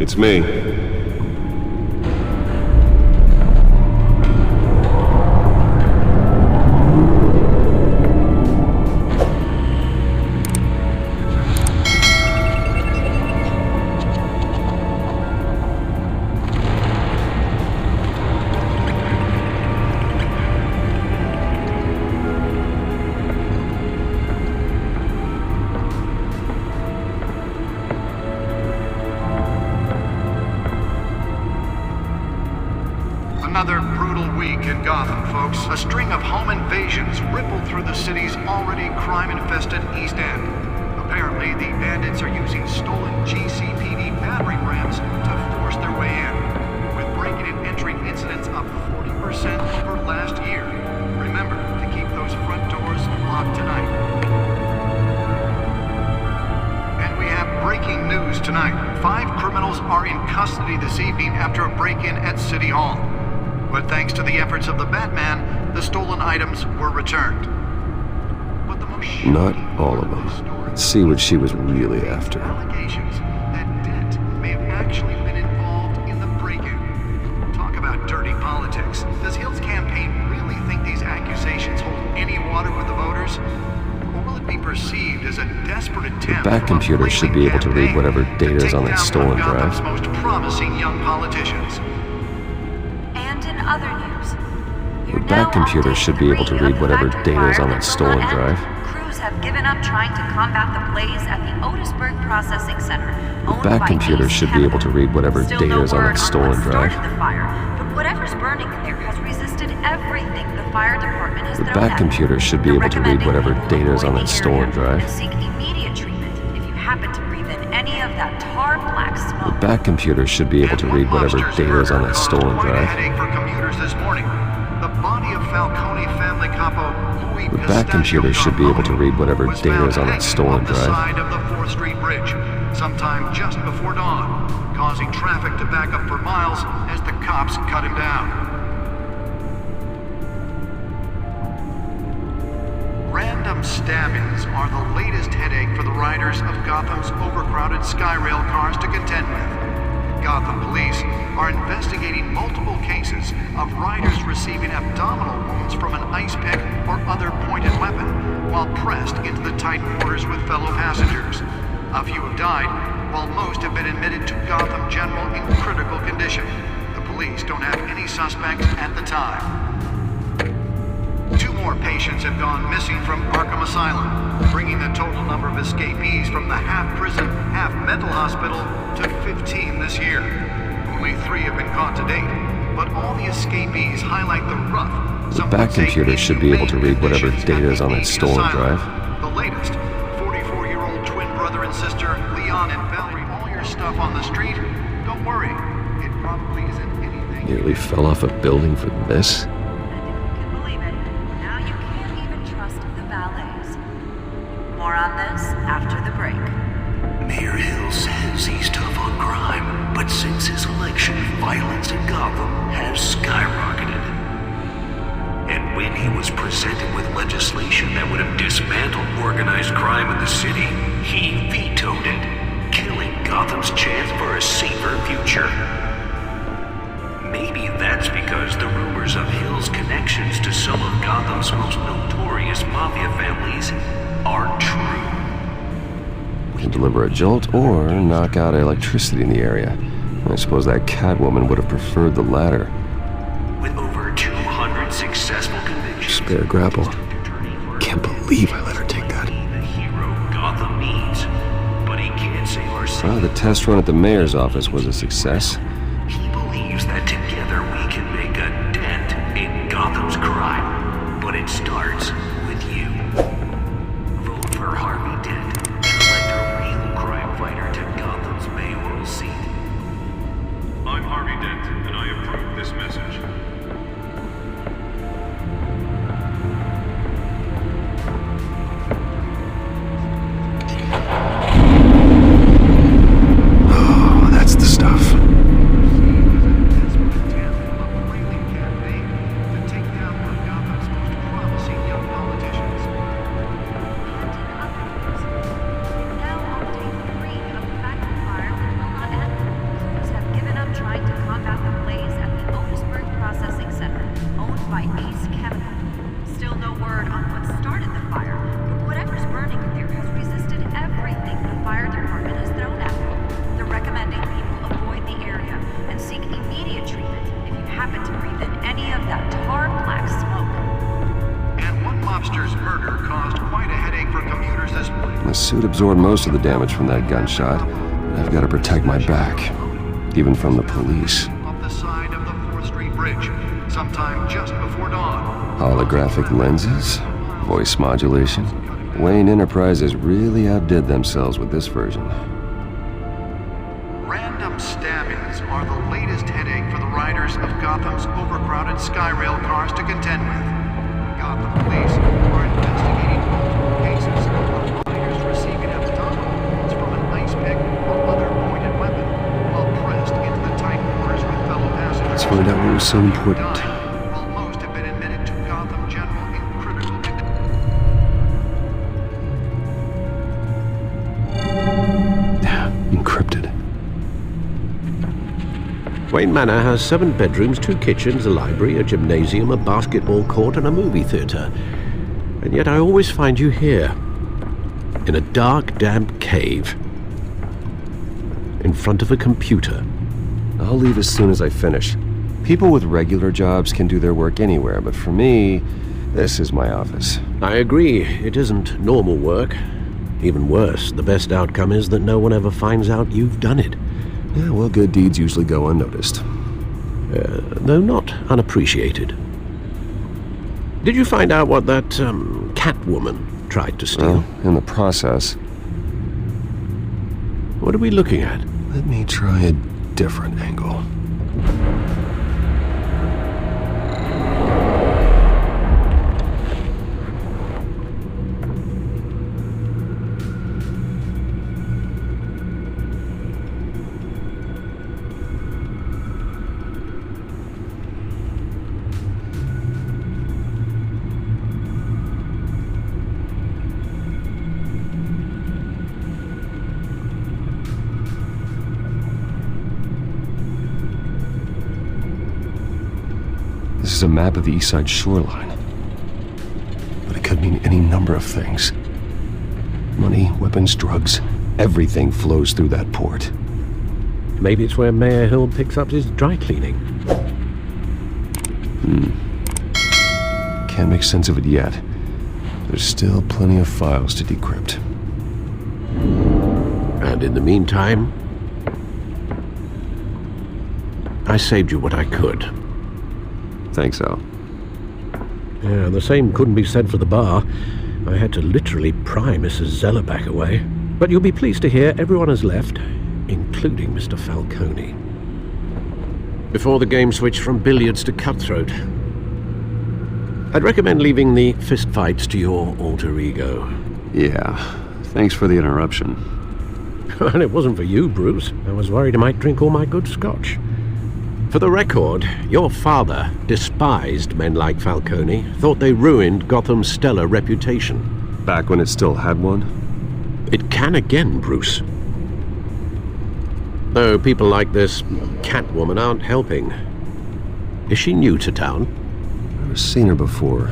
It's me. Another brutal week in Gotham, folks. A string of home invasions rippled through the city's already crime-infested East End. Apparently, the bandits are using stolen GCPD battering rams to force their way in, with breaking and entering incidents up 40% over last year. Remember to keep those front doors locked tonight. And we have breaking news tonight. 5 criminals are in custody this evening after a break-in at City Hall. But thanks to the efforts of the Batman, the stolen items were returned. But the most Not all of them. Let's see what she was really after. Allegations that Dent may have actually been involved in the break-in. Talk about dirty politics. Does Hill's campaign really think these accusations hold any water with the voters? Or will it be perceived as a desperate attempt? The back computer should be able to read whatever data is on that stolen drive. Gotham's most promising young politicians. Other news. The back computer should be able to read whatever data is on that stolen drive. Crews have given up trying to combat the blaze at the Otisburg Processing Center. The back computer should be able to read whatever data is on that stolen drive. The fire, but whatever's burning in there has resisted everything the fire department has The thrown back at computer it. should be able to read whatever data is on that stolen drive. And seek immediate treatment if you happen to breathe in any of that tar black smoke. The back computer should be able to read whatever data is on that stolen drive. This morning, the body of Falcone family capo Louis The back computer should be able to read whatever data is on that stolen drive. Side of the 4th Street Bridge, sometime just before dawn, causing traffic to back up for miles as the cops cut him down. Random stabbings are the latest headache for the riders of Gotham's overcrowded Skyrail cars to contend with. Gotham police are investigating multiple cases of riders receiving abdominal wounds from an ice pick or other pointed weapon while pressed into the tight quarters with fellow passengers. A few have died, while most have been admitted to Gotham General in critical condition. The police don't have any suspects at the time. 2 more patients have gone missing from Arkham Asylum, bringing the total number of escapees from the half-prison, half-mental hospital to 15 this year. Only 3 have been caught to date, but all the escapees highlight the rough. The back computer should be able to read whatever data is on that stolen drive. The latest, 44-year-old twin brother and sister, Leon and Valerie, all your stuff on the street. Don't worry, it probably isn't anything. Nearly fell off a building for this. More on this after the break. Mayor Hill says he's tough on crime, but since his election, violence in Gotham has skyrocketed. And when he was presented with legislation that would have dismantled organized crime in the city, he vetoed it, killing Gotham's chance for a safer future. Maybe that's because the rumors of Hill's connections to some of Gotham's most notorious mafia families are true. We can deliver a jolt or knock out electricity in the area. I suppose that Catwoman would have preferred the latter. With over 200 successful convictions, Spare grapple. Can't believe I let her take that. the hero Gotham needs, but he can't save our city. Well, the test run at the mayor's office was a success. He believes that together we can make a dent in Gotham's crime, but it starts with you. Vote for Harvey Dent and elect a real crime fighter to Gotham's mayoral seat. I'm Harvey Dent, and I approve this message. Oh, that's the stuff. The suit absorbed most of the damage from that gunshot, but I've got to protect my back, even from the police. Off the side of the 4th Street Bridge, sometime just before dawn. Holographic lenses? Voice modulation? Wayne Enterprises really outdid themselves with this version. Random stabbings are the latest headache for the riders of Gotham's overcrowded Skyrail cars to contend with. Gotham police are investigating multiple cases of riders receiving abdominal from an ice pick or other pointed weapon while pressed into the tight quarters with fellow passengers. Let's find out what was so important. While most have been admitted to Gotham General in critical condition. Encrypted. Wayne Manor has 7 bedrooms, 2 kitchens, a library, a gymnasium, a basketball court, and a movie theater. And yet I always find you here, in a dark, damp cave, in front of a computer. I'll leave as soon as I finish. People with regular jobs can do their work anywhere, but for me, this is my office. I agree, it isn't normal work. Even worse, the best outcome is that no one ever finds out you've done it. Yeah, well, good deeds usually go unnoticed. Though not unappreciated. Did you find out what that, Catwoman tried to steal? Well, in the process, What are we looking at? let me try a different angle. This is a map of the East Side shoreline. But it could mean any number of things. Money, weapons, drugs, everything flows through that port. Maybe it's where Mayor Hill picks up his dry cleaning. Can't make sense of it yet. There's still plenty of files to decrypt. And in the meantime, I saved you what I could. Thanks, Al. Yeah, the same couldn't be said for the bar. I had to literally pry Mrs. Zellerback away. But you'll be pleased to hear everyone has left, including Mr. Falcone. Before the game switched from billiards to cutthroat. I'd recommend leaving the fistfights to your alter ego. Yeah, thanks for the interruption. And it wasn't for you, Bruce. I was worried I might drink all my good scotch. For the record, your father despised men like Falcone, thought they ruined Gotham's stellar reputation. Back when it still had one? It can again, Bruce. Though people like this Catwoman aren't helping. Is she new to town? Never seen her before.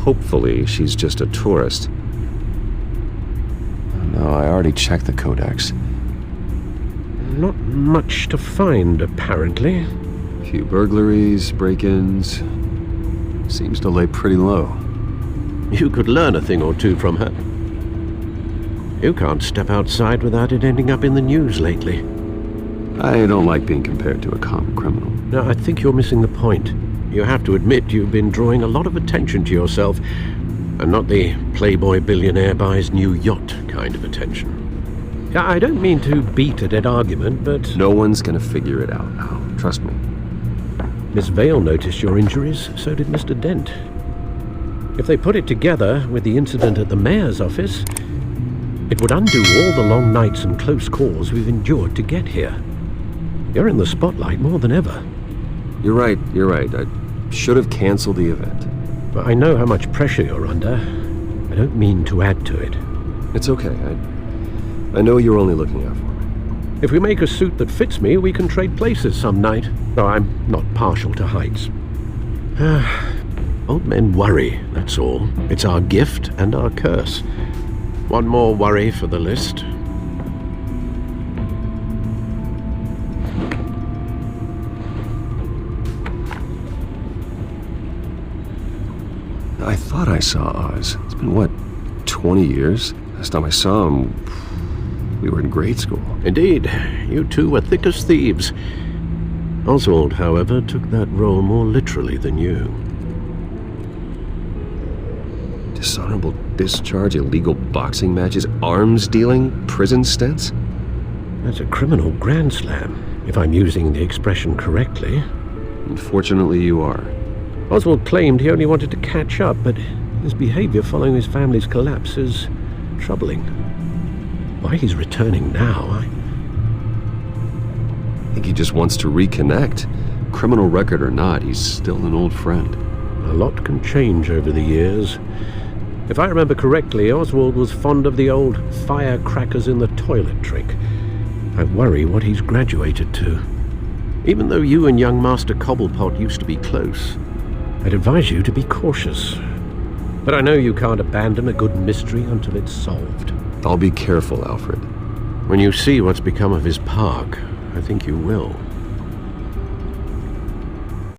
Hopefully, she's just a tourist. No, I already checked the codex. Not much to find, apparently. Few burglaries, break-ins. Seems to lay pretty low. You could learn a thing or two from her. You can't step outside without it ending up in the news lately. I don't like being compared to a common criminal. No, I think you're missing the point. You have to admit you've been drawing a lot of attention to yourself, and not the playboy billionaire buys new yacht kind of attention. Yeah, I don't mean to beat a dead argument, but... No one's gonna figure it out now. Trust me. Miss Vale noticed your injuries, so did Mr. Dent. If they put it together with the incident at the mayor's office, it would undo all the long nights and close calls we've endured to get here. You're in the spotlight more than ever. You're right. I should have canceled the event. But I know how much pressure you're under. I don't mean to add to it. It's okay. I know you're only looking out for me. If we make a suit that fits me, we can trade places some night. Though I'm not partial to heights. Old men worry, that's all. It's our gift and our curse. One more worry for the list. I thought I saw Oz. It's been, what, 20 years. Last time I saw him, we were in grade school. Indeed, you two were thick as thieves. Oswald, however, took that role more literally than you. Dishonorable discharge, illegal boxing matches, arms dealing, prison stints? That's a criminal grand slam, if I'm using the expression correctly. Unfortunately, you are. Oswald claimed he only wanted to catch up, but his behavior following his family's collapse is troubling. Why he's returning now, I think he just wants to reconnect. Criminal record or not, he's still an old friend. A lot can change over the years. If I remember correctly, Oswald was fond of the old firecrackers in the toilet trick. I worry what he's graduated to. Even though you and young Master Cobblepot used to be close, I'd advise you to be cautious. But I know you can't abandon a good mystery until it's solved. I'll be careful, Alfred. When you see what's become of his park, I think you will.